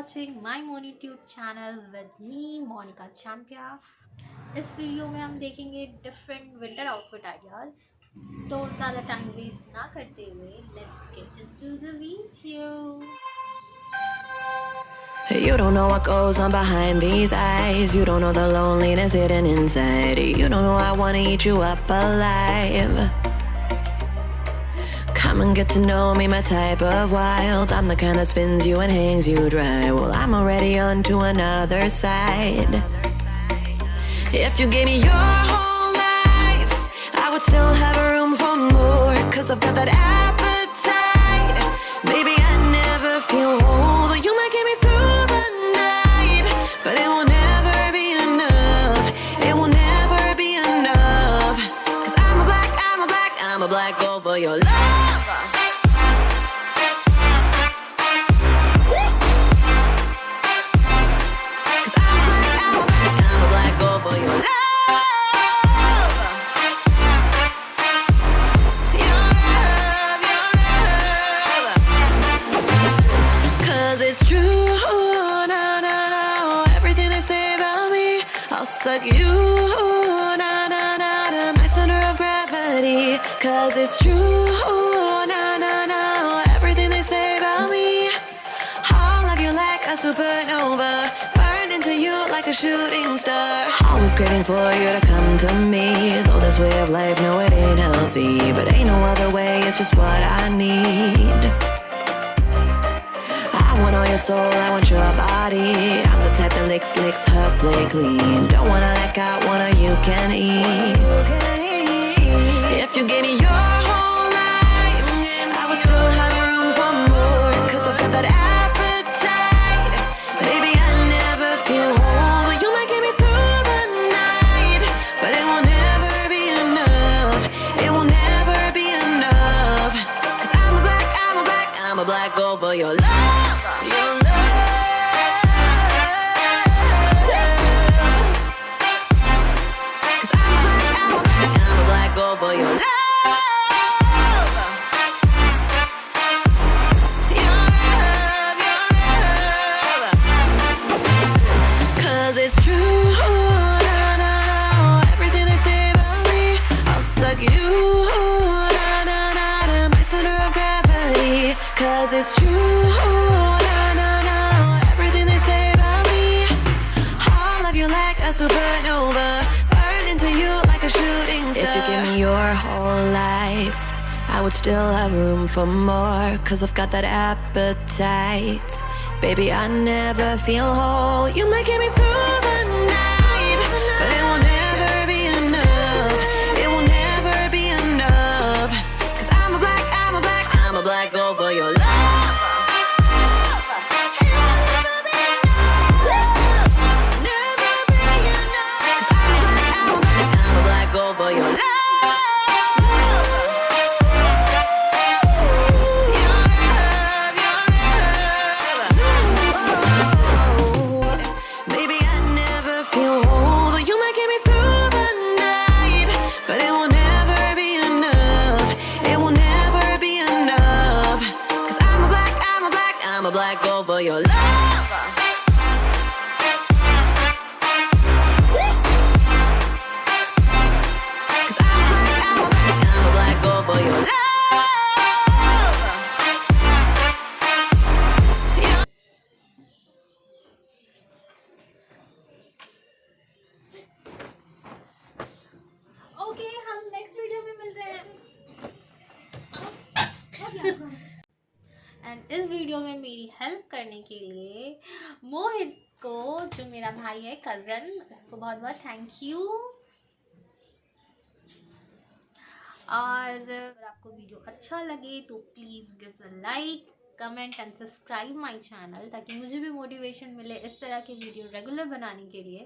watching my MoniTube channel with me, Monika Champiya. इस video में हम देखेंगे डिफरेंट विंटर आउटफिट आइडियाज। तो ज़्यादा टाइम वेस्ट ना करते हुए let's get into the video. You don't know what goes on behind these eyes. You don't know the loneliness hidden inside. You don't know I wanna eat you up alive. Come and get to know me, my type of wild. I'm the kind that spins you and hangs you dry. Well, I'm already on to another side. If you gave me your whole life, I would still have room for more. 'Cause I've got that appetite. Baby, I never feel whole. You might get me through the night, but it will never be enough. It will never be enough. 'Cause I'm a black girl for your love. Suck you, na na na, to my center of gravity. 'Cause it's true, na na na, everything they say about me. I'll love you like a supernova, burn into you like a shooting star. Always craving for you to come to me. Though this way of life, no, it ain't healthy, but ain't no other way, it's just what I need. I want all your soul, I want your body. I'm the type that licks her play clean. Don't wanna let go, wanna you can eat. If you gave me your whole life, I would still have room for more. 'Cause I've got that appetite. Baby, I never feel whole. You might get me through the night, but it will never be enough. It will never be enough. 'Cause I'm a black girl for your love. Cause it's true, na na na, everything they say about me. I'll love you like a supernova, burn into you like a shooting star. If you give me your whole life, I would still have room for more. 'Cause I've got that appetite. Baby, I never feel whole. You might get me through the night, but it will never be enough. It will never be enough. 'Cause I'm a black girl for your love. Black girl for your love. Cause I'm a black girl for your love. Okay, हम next video में मिल रहे हैं। And इस video में मेरी help करने के लिए मोहित को, जो मेरा भाई है, कज़न, इसको बहुत बहुत थैंक यू। और अगर आपको वीडियो अच्छा लगे तो please give a like, comment and subscribe my channel, ताकि मुझे भी मोटिवेशन मिले इस तरह के वीडियो रेगुलर बनाने के लिए।